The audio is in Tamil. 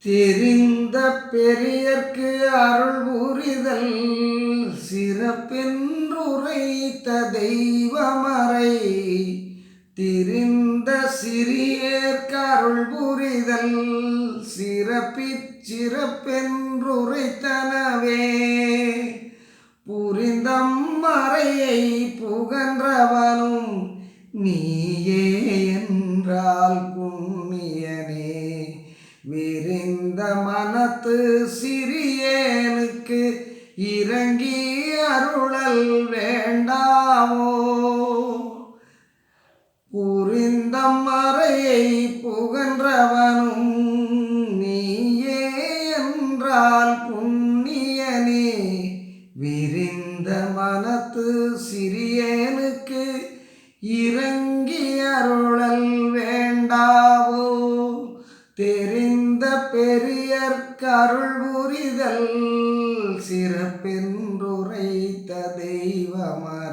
தெரிந்த பெரியர்க்கு அருள் புரிதல் சிறப்பென்றுரைத்த தெய்வமறை திரிந்த சிறியேற்க அருள் புரிதல் சிறப்பென்றுரைத்தனவே புரிந்தம் மறையை புகன்றவனும் நீயே என்றால் புண்ணியனே விரிந்த மனத்து சிறியேனுக்கு இறங்கி அருளல் வேண்டாமோ புரிந்தம் மறையை புகன்றவனும் நீயே என்றால் புண்ணியனே விரிந்த மனத்து சிறியேனுக்கு இறங்கி அருளல் வேண்டாவோ தெரிந்த பெரியர்க்கு அருள் புரிதல் சிறப்பென்றுரைத்த தெய்வமறை